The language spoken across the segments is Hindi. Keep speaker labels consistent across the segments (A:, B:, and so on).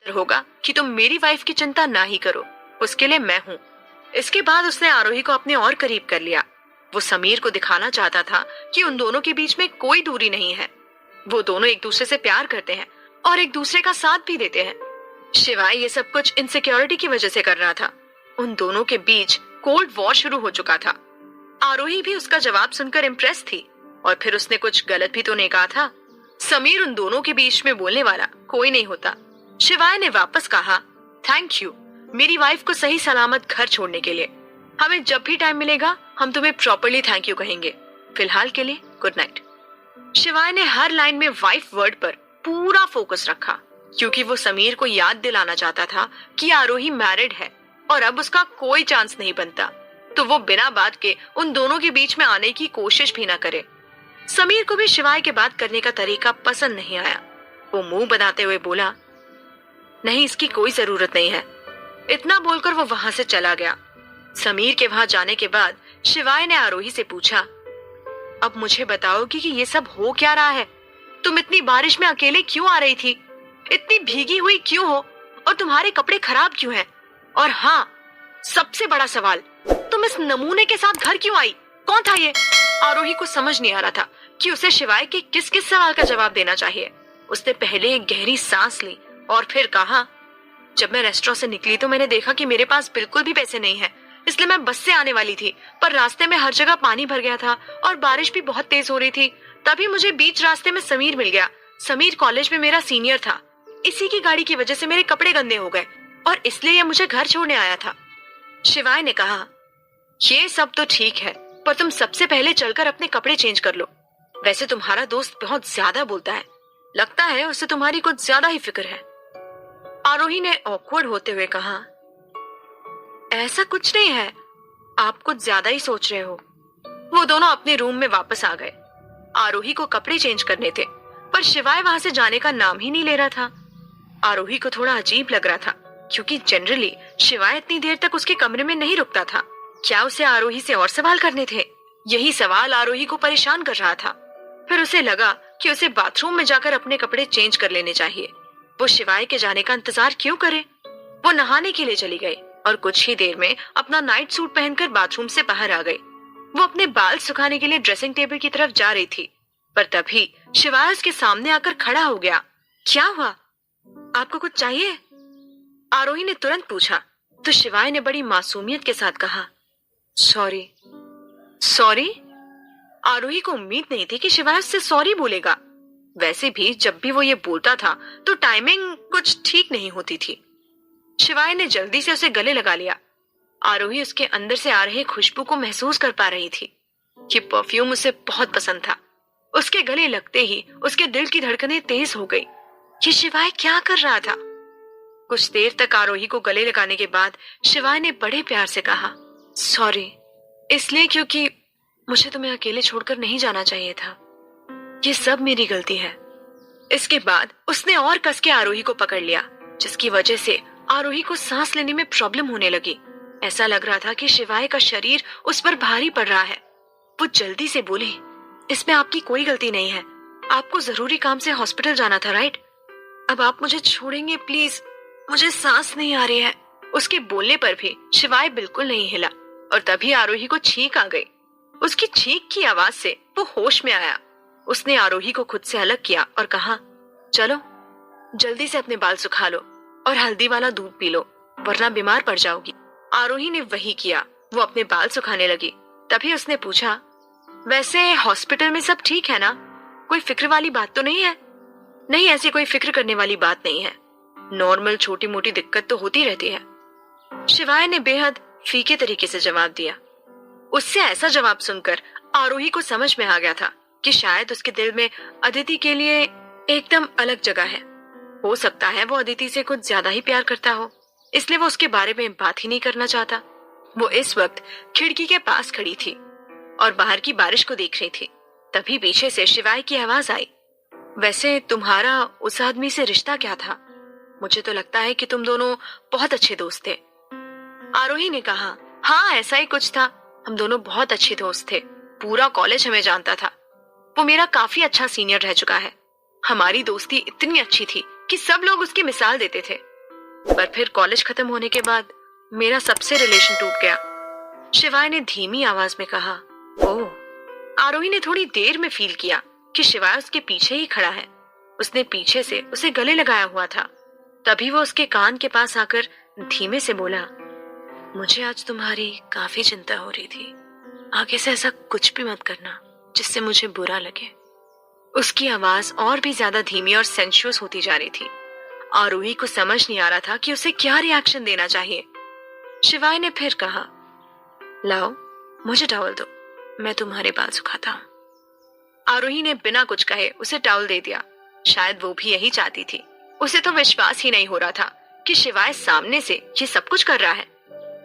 A: होगा कि तुम मेरी वाइफ की चिंता ना ही करो, उसके लिए मैं हूँ। इसके बाद उसने आरोही को अपने और करीब कर लिया। वो समीर को दिखाना चाहता था कि उन दोनों के बीच में कोई दूरी नहीं है। वो दोनों एक दूसरे से प्यार करते हैं और एक दूसरे का साथ भी देते हैं। शिवाय ये सब कुछ इनसिक्योरिटी की वजह से कर रहा था। उन दोनों के बीच कोल्ड वॉर शुरू हो चुका था। आरोही भी उसका जवाब सुनकर इम्प्रेस थी। और फिर उसने कुछ गलत भी तो नहीं कहा था। समीर उन दोनों के बीच में बोलने वाला कोई नहीं होता। शिवाय ने वापस कहा, थैंक यू मेरी वाइफ को सही सलामत घर छोड़ने के लिए। हमें जब भी टाइम मिलेगा हम तुम्हें प्रॉपर्ली थैंक यू कहेंगे। फिलहाल के लिए गुड नाइट। शिवाय ने हर लाइन में वाइफ वर्ड पर पूरा फोकस रखा, क्योंकि वो समीर को याद दिलाना चाहता था कि आरोही मैरिड है और अब उसका कोई चांस नहीं बनता, तो वो बिना बात के उन दोनों के बीच में आने की कोशिश भी ना करे। समीर को भी शिवाय के बात करने का तरीका पसंद नहीं आया। वो मुंह बनाते हुए बोला, नहीं इसकी कोई जरूरत नहीं है। इतना बोलकर वो वहां से चला गया। समीर के वहां जाने के बाद शिवाय ने आरोही से पूछा, अब मुझे बताओगी कि ये सब हो क्या रहा है? तुम इतनी बारिश में अकेले क्यों आ रही थी? इतनी भीगी हुई क्यों हो? और तुम्हारे कपड़े खराब क्यों हैं? और हाँ, सबसे बड़ा सवाल, तुम इस नमूने के साथ घर क्यों आई? कौन था ये? आरोही को समझ नहीं आ रहा था कि उसे शिवाय के किस किस सवाल का जवाब देना चाहिए। उसने पहले एक गहरी सांस ली और फिर कहा, जब मैं रेस्टोरेंट से निकली तो मैंने देखा कि मेरे पास बिल्कुल भी पैसे नहीं है, इसलिए मैं बस से आने वाली थी, पर रास्ते में हर जगह पानी भर गया था और बारिश भी बहुत तेज हो रही थी। तभी मुझे बीच रास्ते में समीर मिल गया। समीर कॉलेज में मेरा सीनियर था। इसी की गाड़ी की वजह से मेरे कपड़े गंदे हो गए और इसलिए ये मुझे घर छोड़ने आया था। शिवाय ने कहा, ये सब तो ठीक है, पर तुम सबसे पहले चलकर अपने कपड़े चेंज कर लो। वैसे तुम्हारा दोस्त बहुत ज्यादा बोलता है, लगता है उसे तुम्हारी कुछ ज्यादा ही फिक्र है। आरोही ने ऑकवर्ड होते हुए कहा, ऐसा कुछ नहीं है, आप कुछ ज्यादा ही सोच रहे हो। वो दोनों अपने रूम में वापस आ गए। आरोही को कपड़े चेंज करने थे, पर शिवाय वहां से जाने का नाम ही नहीं ले रहा था। आरोही को थोड़ा अजीब लग रहा था, क्योंकि जनरली शिवाय इतनी देर तक उसके कमरे में नहीं रुकता था। क्या उसे आरोही से और सवाल करने थे? यही सवाल आरोही को परेशान कर रहा था। फिर उसे लगा कि उसे बाथरूम में जाकर अपने कपड़े चेंज कर लेने चाहिए। वो शिवाय के जाने का इंतजार क्यों करे? वो नहाने के लिए चली गई और कुछ ही देर में अपना नाइट सूट पहनकर बाथरूम से बाहर आ गई। वो अपने बाल सुखाने के लिए ड्रेसिंग टेबल की तरफ जा रही थी, पर तभी शिवाय उसके सामने आकर खड़ा हो गया। क्या हुआ? आपको कुछ चाहिए? आरोही ने तुरंत पूछा, तो शिवाय ने बड़ी मासूमियत के साथ कहा, सॉरी। सॉरी? आरोही को उम्मीद नहीं थी कि शिवाय उससे सॉरी बोलेगा। वैसे भी जब भी वो ये बोलता था तो टाइमिंग कुछ ठीक नहीं होती थी। शिवाय ने जल्दी से उसे गले लगा लिया। आरोही उसके अंदर से आ रही खुशबू को महसूस कर पा रही थी। ये परफ्यूम उसे बहुत पसंद था। उसके गले लगते ही उसके दिल की धड़कनें तेज हो गई। ये शिवाय क्या कर रहा था? कुछ देर तक आरोही को गले लगाने के बाद शिवाय ने बड़े प्यार से कहा, सॉरी, इसलिए क्योंकि मुझे तुम्हें अकेले छोड़कर नहीं जाना चाहिए था। ये सब मेरी गलती है। इसके बाद उसने और कस के आरोही को पकड़ लिया, जिसकी वजह से आरोही को सांस लेने में प्रॉब्लम होने लगी। ऐसा लग रहा था कि शिवाय का शरीर उस पर भारी पड़ रहा है। वो जल्दी से बोली, इसमें आपकी कोई गलती नहीं है। आपको जरूरी काम से हॉस्पिटल जाना था, राइट? अब आप मुझे छोड़ेंगे प्लीज, मुझे सांस नहीं आ रही है। उसके बोलने पर भी शिवाय बिल्कुल नहीं हिला और तभी आरोही को छींक आ गई। उसकी छींक की आवाज से वो होश में आया। उसने आरोही को खुद से अलग किया और कहा, चलो जल्दी से अपने बाल सुखा लो और हल्दी वाला दूध पी लो, वरना बीमार पड़ जाओगी। आरोही ने वही किया। वो अपने बाल सुखाने लगी। तभी उसने पूछा, वैसे हॉस्पिटल में सब ठीक है ना? कोई फिक्र वाली बात तो नहीं है? नहीं, ऐसी कोई फिक्र करने वाली बात नहीं है। नॉर्मल छोटी मोटी दिक्कत तो होती रहती है। शिवाय ने बेहद फीके तरीके से जवाब दिया। उससे ऐसा जवाब सुनकर आरोही को समझ में आ गया था कि शायद उसके दिल में अदिति के लिए एकदम अलग जगह है। हो सकता है वो अदिति से कुछ ज्यादा ही प्यार करता हो, इसलिए वो उसके बारे में बात ही नहीं करना चाहता। वो इस वक्त खिड़की के पास खड़ी थी और बाहर की बारिश को देख रही थी। तभी पीछे से शिवाय की आवाज आई, वैसे तुम्हारा उस आदमी से रिश्ता क्या था? मुझे तो लगता है कि तुम दोनों बहुत अच्छे दोस्त थे। आरोही ने कहा, हाँ ऐसा ही कुछ था। हम दोनों बहुत अच्छे दोस्त थे। पूरा कॉलेज हमें जानता था। वो मेरा काफी अच्छा सीनियर रह चुका है। हमारी दोस्ती इतनी अच्छी थी कि सब लोग उसकी मिसाल देते थे। पर फिर कॉलेज खत्म होने के बाद मेरा सबसे रिलेशन टूट गया। शिवाय ने धीमी आवाज में कहा। ओह। आरोही ने थोड़ी देर में फील किया कि शिवाय उसके पीछे ही खड़ा है। उसने पीछे से उसे गले लगाया हुआ था। तभी वो उसके कान के पास आकर धीमे से बोला, मुझे आज तुम्हारी काफी चिंता हो रही थी। आगे से ऐसा कुछ भी मत करना जिससे मुझे बुरा लगे। उसकी आवाज और भी ज्यादा धीमी और सेंशुअस होती जा रही थी। आरोही को समझ नहीं आ रहा था कि उसे क्या रिएक्शन देना चाहिए। शिवाय ने फिर कहा, लाओ मुझे टॉवल दो, मैं तुम्हारे बाल सुखाता हूं। आरोही ने बिना कुछ कहे उसे टॉवल दे दिया। शायद वो भी यही चाहती थी। उसे तो विश्वास ही नहीं हो रहा था कि शिवाय सामने से ये सब कुछ कर रहा है।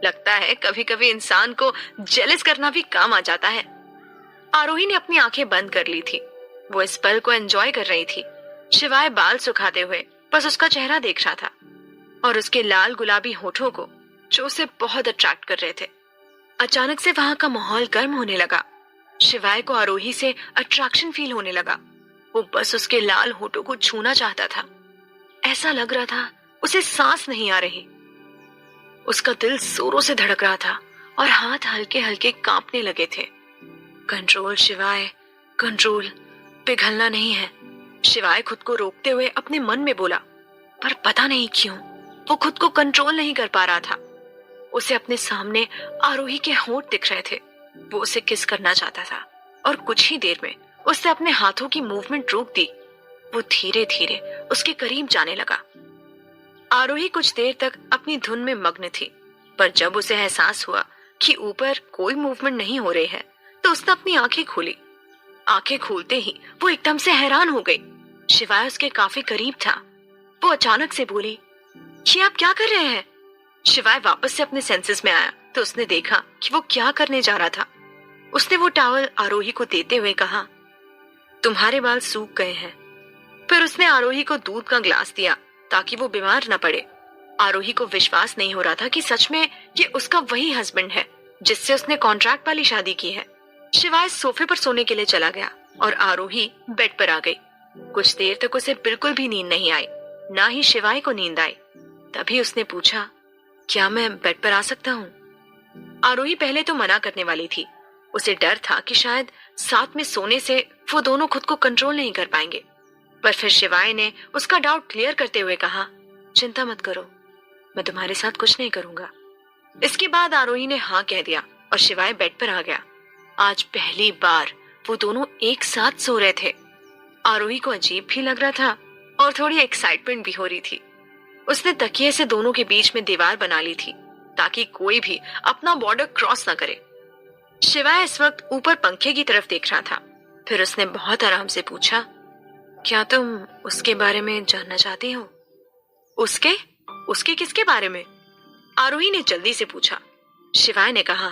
A: लगता है कभी कभी इंसान को जेलस करना भी काम आ जाता है। आरोही ने अपनी आंखें बंद कर ली थी। वो इस पल को एंजॉय कर रही थी। शिवाय बाल सुखाते हुए बस उसका चेहरा देख रहा था और उसके लाल गुलाबी होठों को जो उसे बहुत अट्रैक्ट कर रहे थे। अचानक से वहां का माहौल गर्म होने लगा। शिवाय को आरोही से अट्रैक्शन फील होने लगा। वो बस उसके लाल होठों को छूना चाहता था। ऐसा लग रहा था उसे सांस नहीं आ रही। उसका दिल जोरों से धड़क रहा था और हाथ हल्के हल्के कांपने लगे थे। कंट्रोल शिवाय, कंट्रोल, पिघलना नहीं है। शिवाय खुद को रोकते हुए अपने मन में बोला, पर पता नहीं क्यों वो खुद को कंट्रोल नहीं कर पा रहा था। उसे अपने सामने आरोही के होंठ दिख रहे थे। वो उसे किस करना चाहता था और कुछ ही देर में उसने अपने हाथों की मूवमेंट रोक दी। वो धीरे धीरे उसके करीब जाने लगा। आरोही कुछ देर तक अपनी धुन में मग्न थी, पर जब उसे एहसास हुआ कि ऊपर कोई मूवमेंट नहीं हो रही है तो उसने अपनी आंखें खोली। आंखें खोलते ही वो एकदम से हैरान हो गई। शिवाय उसके काफी करीब था। वो अचानक से बोली, ये आप क्या कर रहे हैं? शिवाय वापस से अपने सेंसेस में आया तो उसने देखा कि वो क्या करने जा रहा था। उसने वो टॉवल आरोही को देते हुए कहा, तुम्हारे बाल सूख गए हैं। फिर उसने आरोही को दूध का ग्लास दिया ताकि वो बीमार न पड़े। आरोही को विश्वास नहीं हो रहा था कि सच में ये उसका वही हस्बैंड है जिससे उसने कॉन्ट्रैक्ट वाली शादी की है। शिवाय सोफे पर सोने के लिए चला गया और आरोही बेड पर आ गई। कुछ देर तक उसे बिल्कुल भी नींद नहीं आई, ना ही शिवाय को नींद आई। तभी उसने पूछा, क्या मैं बेड पर आ सकता हूँ? आरोही पहले तो मना करने वाली थी। उसे डर था कि शायद साथ में सोने से वो दोनों खुद को कंट्रोल नहीं कर पाएंगे। पर फिर शिवाय ने उसका डाउट क्लियर करते हुए कहा, चिंता मत करो, मैं तुम्हारे साथ कुछ नहीं करूंगा। इसके बाद आरोही ने हाँ कह दिया और शिवाय बेड पर आ गया। आज पहली बार वो दोनों एक साथ सो रहे थे। आरोही को अजीब भी लग रहा था और थोड़ी एक्साइटमेंट भी हो रही थी। उसने तकिए से दोनों के बीच में दीवार बना ली थी ताकि कोई भी अपना बॉर्डर क्रॉस ना करे। शिवाय इस वक्त ऊपर पंखे की तरफ देख रहा था। फिर उसने बहुत आराम से पूछा, क्या तुम उसके बारे में जानना चाहती हो? उसके? उसके किसके बारे में? आरोही ने जल्दी से पूछा। शिवाय ने कहा,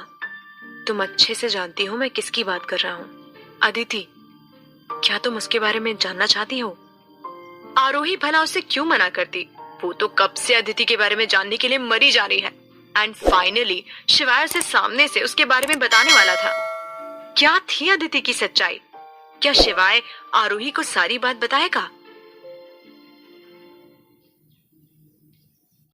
A: तुम अच्छे से जानती हो मैं किसकी बात कर रहा हूँ, अदिति। क्या तुम उसके बारे में जानना चाहती हो? आरोही भला उसे क्यों मना करती? वो तो कब से अदिति के बारे में जानने के लिए मरी जा रही है। एंड फाइनली शिवाय उसे सामने से उसके बारे में बताने वाला था। क्या थी अदिति की सच्चाई? क्या शिवाय आरोही को सारी बात बताएगा?